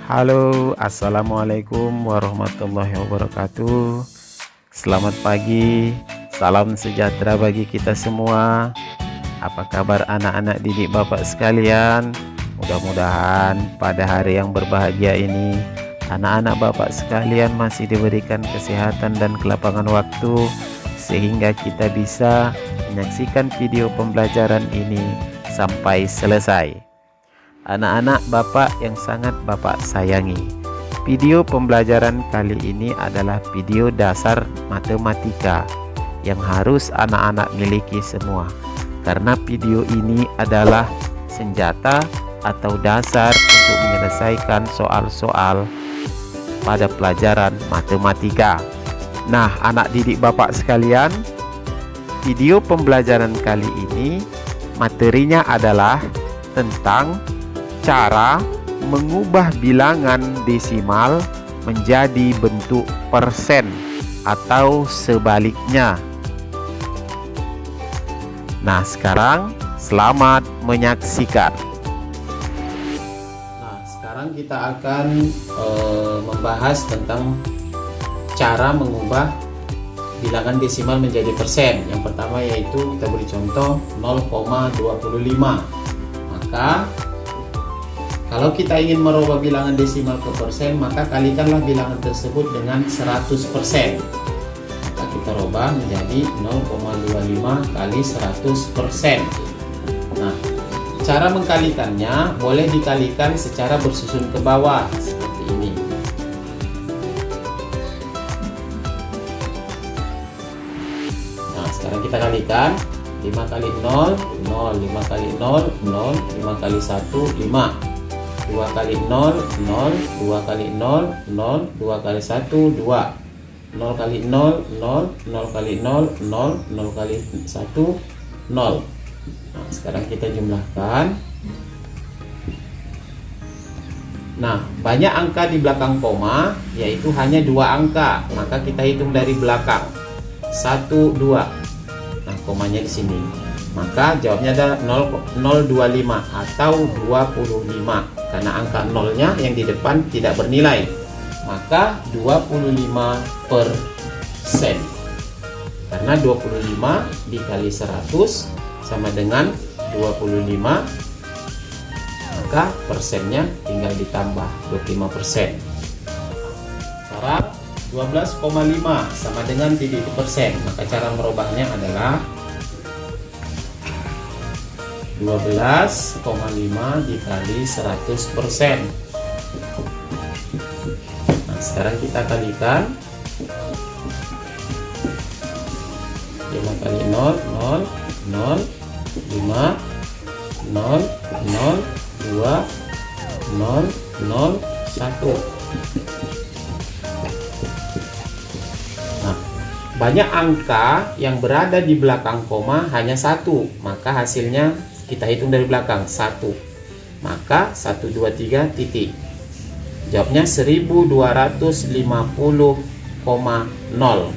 Halo, assalamualaikum warahmatullahi wabarakatuh. Selamat pagi, salam sejahtera bagi kita semua. Apa kabar anak-anak didik Bapak sekalian? Mudah-mudahan pada hari yang berbahagia ini, anak-anak Bapak sekalian masih diberikan kesehatan dan kelapangan waktu, sehingga kita bisa menyaksikan video pembelajaran ini sampai selesai. Anak-anak Bapak yang sangat Bapak sayangi, video pembelajaran kali ini adalah video dasar matematika yang harus anak-anak miliki semua, karena video ini adalah senjata atau dasar untuk menyelesaikan soal-soal pada pelajaran matematika. Nah, anak didik Bapak sekalian, video pembelajaran kali ini materinya adalah tentang cara mengubah bilangan desimal menjadi bentuk persen atau sebaliknya. Nah, sekarang selamat menyaksikan. Nah, sekarang kita akan membahas tentang cara mengubah bilangan desimal menjadi persen. Yang pertama yaitu kita beri contoh 0,25. Maka kalau kita ingin merubah bilangan desimal ke persen, maka kalikanlah bilangan tersebut dengan 100%. Maka kita rubah menjadi 0,25 kali 100%. Nah, cara mengkalikannya boleh dikalikan secara bersusun ke bawah seperti ini. Nah, sekarang kita kalikan 5 kali 0, 0, 5 kali 0, 0, 5 kali 1, 5. 2 kali 0, 0, 2 kali 0, 0, 2 kali 1, 2. 0 kali 0, 0, 0 kali 0, 0, 0 kali 1, 0. Nah, sekarang kita jumlahkan. Nah, banyak angka di belakang koma, yaitu hanya 2 angka. Maka kita hitung dari belakang. 1, 2. Nah, komanya di sini. Maka jawabnya adalah 0,025 atau 25. Karena angka nolnya yang di depan tidak bernilai, maka 25%. Karena 25 dikali 100 sama dengan 25, maka persennya tinggal ditambah 25%. Sekarang 12,5 sama dengan titik persen. Maka cara merubahnya adalah 12,5 dikali 100%. Nah, sekarang kita kalikan. 5 kali 0, 0, 0, 5, 0, 0, 2, 0, 0, 1. Nah, banyak angka yang berada di belakang koma hanya 1, maka hasilnya kita hitung dari belakang 1. Maka 1, 2, 3 titik. Jawabnya 1250,0.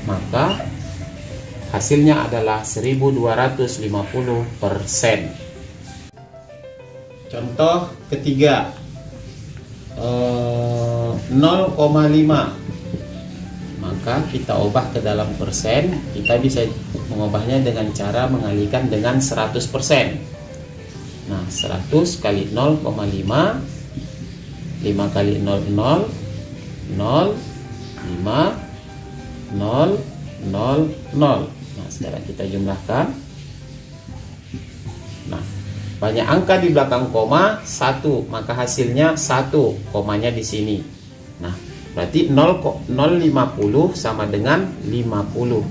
Maka hasilnya adalah 1250%. Contoh ketiga, 0,5. Maka kita ubah ke dalam persen. Kita bisa mengubahnya dengan cara mengalihkan dengan 100%. Nah, 100 kali 0,5, 5 kali 0, 0, 0, 5, 0, 0, 0. Nah, sekarang kita jumlahkan. Nah, banyak angka di belakang koma 1, maka hasilnya 1, komanya di sini. Nah, berarti 0,50 sama dengan 50.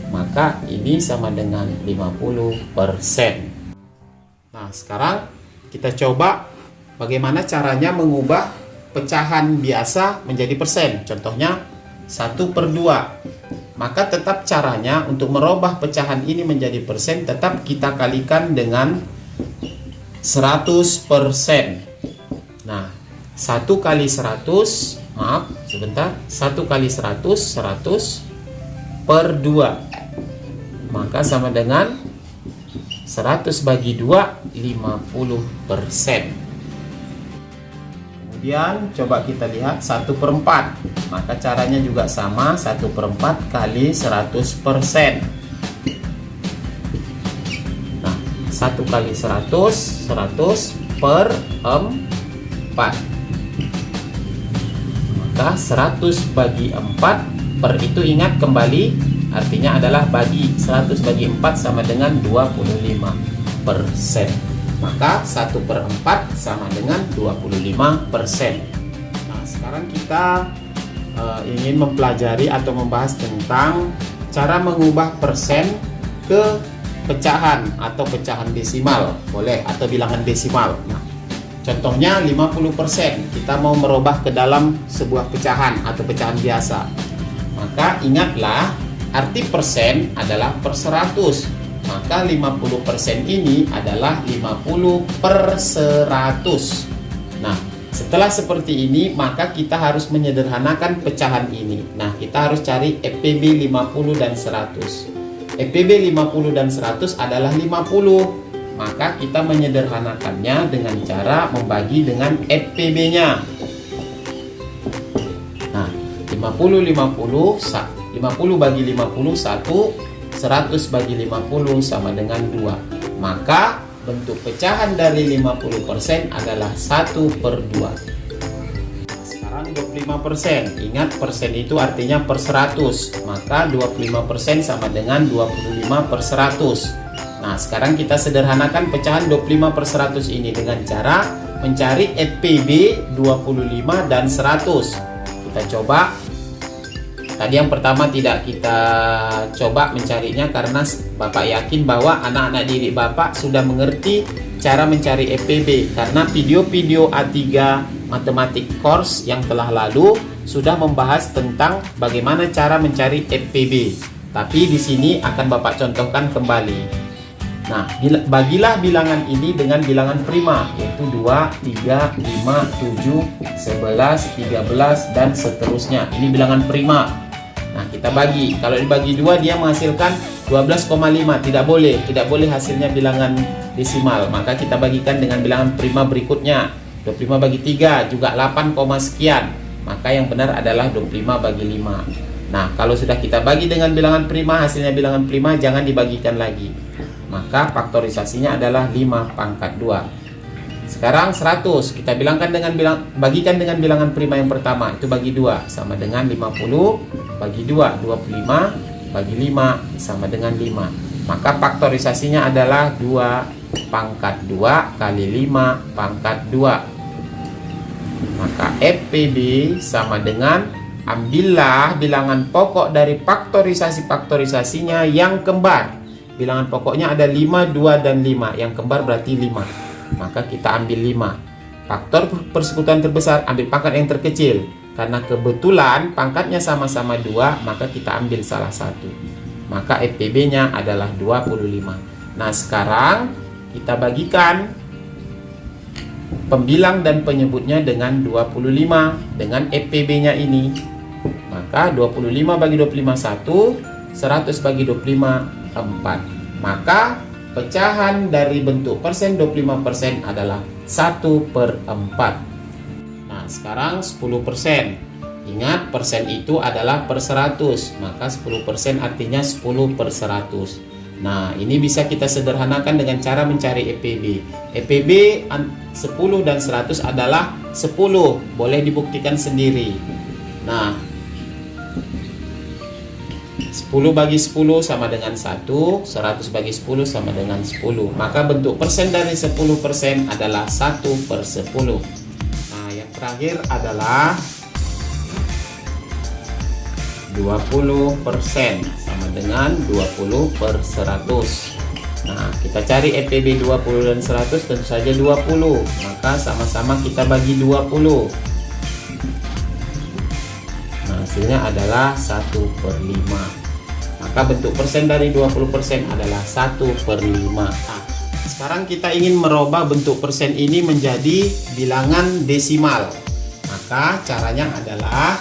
Maka ini sama dengan 50%. Nah, sekarang kita coba bagaimana caranya mengubah pecahan biasa menjadi persen. Contohnya 1/2. Maka tetap caranya untuk merubah pecahan ini menjadi persen, tetap kita kalikan dengan 100%. Nah, 1 kali 100, maaf sebentar, 1 kali 100, 100 per 2, maka sama dengan 100 bagi 2, 50%. Kemudian coba kita lihat 1/4. Maka caranya juga sama, 1/4 kali 100%. Nah, 1 kali 100, 100 per 4. Maka 100 bagi 4 per itu ingat kembali artinya adalah bagi. 100 bagi 4 sama dengan 25%. Maka 1/4 sama dengan 25%. Nah, sekarang kita ingin mempelajari atau membahas tentang cara mengubah persen ke pecahan atau pecahan desimal, boleh, atau bilangan desimal. Nah, contohnya 50%, kita mau merubah ke dalam sebuah pecahan atau pecahan biasa. Maka ingatlah, arti persen adalah per 100. Maka 50% ini adalah 50 per 100. Nah, setelah seperti ini, maka kita harus menyederhanakan pecahan ini. Nah, kita harus cari EPB 50 dan 100. EPB 50 dan 100 adalah 50. Maka kita menyederhanakannya dengan cara membagi dengan EPB-nya. Nah, 50 bagi 50 1, 100 bagi 50 sama dengan 2. Maka bentuk pecahan dari 50% adalah 1/2. Sekarang 25%. Ingat, persen itu artinya per 100. Maka 25% sama dengan 25 per 100. Nah, sekarang kita sederhanakan pecahan 25 per 100 ini dengan cara mencari EPB 25 dan 100. Kita coba. Tadi yang pertama tidak kita coba mencarinya karena Bapak yakin bahwa anak-anak didik Bapak sudah mengerti cara mencari EPB, karena video-video A3 Matematik Course yang telah lalu sudah membahas tentang bagaimana cara mencari EPB. Tapi di sini akan Bapak contohkan kembali. Nah, bagilah bilangan ini dengan bilangan prima, yaitu 2, 3, 5, 7, 11, 13, dan seterusnya. Ini bilangan prima. Nah, kita bagi. Kalau dibagi 2 dia menghasilkan 12,5. Tidak boleh hasilnya bilangan desimal. Maka kita bagikan dengan bilangan prima berikutnya. 25 bagi 3 juga 8, sekian. Maka yang benar adalah 25 bagi 5. Nah, kalau sudah kita bagi dengan bilangan prima, hasilnya bilangan prima jangan dibagikan lagi. Maka faktorisasinya adalah 5 pangkat 2. Sekarang 100 kita bagikan dengan bilangan prima yang pertama, itu bagi 2 sama dengan 50 bagi 2, 25 bagi 5 sama dengan 5. Maka faktorisasinya adalah 2 pangkat 2 kali 5 pangkat 2. Maka EPB sama dengan, ambillah bilangan pokok dari faktorisasinya yang kembar. Bilangan pokoknya ada 5, 2, dan 5. Yang kembar berarti 5. Maka kita ambil 5. Faktor persekutuan terbesar, ambil pangkat yang terkecil. Karena kebetulan pangkatnya sama-sama 2, maka kita ambil salah satu. Maka EPB-nya adalah 25. Nah, sekarang kita bagikan pembilang dan penyebutnya dengan 25 dengan EPB-nya ini. Maka 25 bagi 25 1, 100 bagi 25 4. Maka pecahan dari bentuk persen 25% adalah 1/4. Nah, sekarang 10%. Ingat, persen itu adalah per 100. Maka 10% artinya 10 per 100. Nah, ini bisa kita sederhanakan dengan cara mencari EPB. EPB 10 dan 100 adalah 10. Boleh dibuktikan sendiri. Nah, 10 bagi 10 sama dengan 1, 100 bagi 10 sama dengan 10. Maka bentuk persen dari 10% adalah 1/10. Nah, yang terakhir adalah 20% sama dengan 20 per 100. Nah, kita cari EPB 20 dan 100, tentu saja 20. Maka sama-sama kita bagi 20. Nah, hasilnya adalah 1/5. Maka bentuk persen dari 20% adalah 1/5. Nah, sekarang kita ingin merubah bentuk persen ini menjadi bilangan desimal. Maka caranya adalah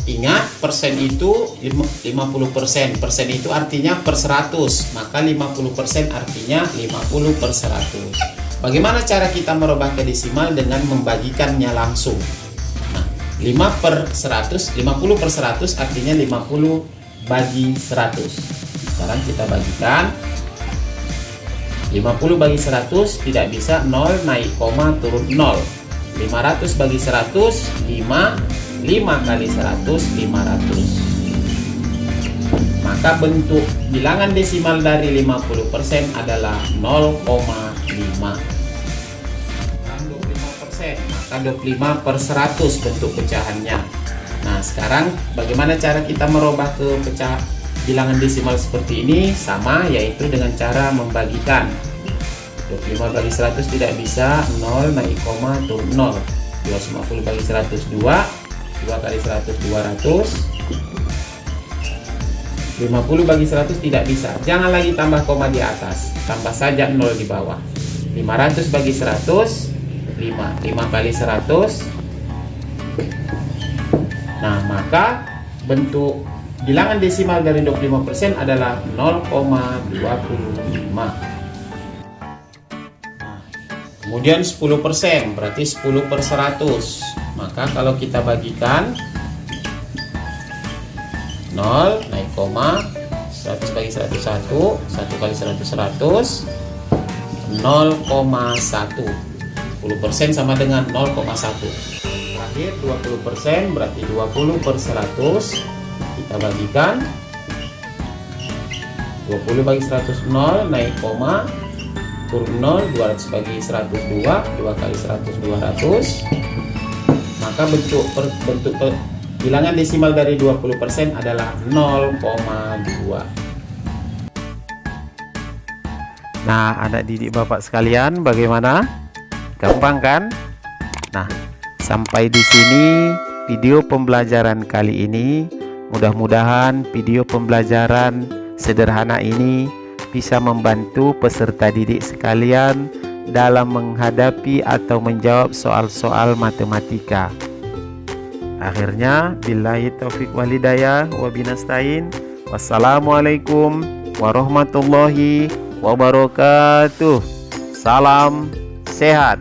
Ingat, persen itu 50%. Persen itu artinya per 100, maka 50% artinya 50 per 100. Bagaimana cara kita merubah ke desimal? Dengan membagikannya langsung. Nah, 50 per 100 artinya 50 bagi 100. Sekarang kita bagikan. 50 bagi 100 tidak bisa, 0 naik koma turun 0. 500 bagi 100, 5 kali 100, 500. Maka bentuk bilangan desimal dari 50% adalah 0,5. 25%, maka 25 per 100 bentuk pecahannya. Nah, sekarang bagaimana cara kita merubah ke bilangan desimal seperti ini? Sama, yaitu dengan cara membagikan. 25 bagi 100 tidak bisa, 0 naik koma turun 0. 250 bagi 100, 2 kali 100, 200. 50 bagi 100 tidak bisa, jangan lagi tambah koma di atas, tambah saja 0 di bawah. 500 bagi 100, 5 kali 100. Nah, maka bentuk bilangan desimal dari 25% adalah 0,25. Kemudian 10%, berarti 10 per 100. Maka kalau kita bagikan 0 naik koma, 100 bagi 101, 1 kali 100, 100, 0,1. 10% sama dengan 0,1. Terakhir 20%, berarti 20 per 100. Kita bagikan 20 bagi 100, 0 naik koma turun 0, 200 bagi 100, 2 kali 100, 200. Maka bentuk bilangan desimal dari 20% adalah 0,2. Nah, anak didik Bapak sekalian, bagaimana? Gampang kan? Nah, sampai di sini video pembelajaran kali ini. Mudah-mudahan video pembelajaran sederhana ini bisa membantu peserta didik sekalian dalam menghadapi atau menjawab soal-soal matematika. Akhirnya, billahi taufik walhidayah wa binastain. Wassalamualaikum warahmatullahi wabarakatuh. Salam sehat.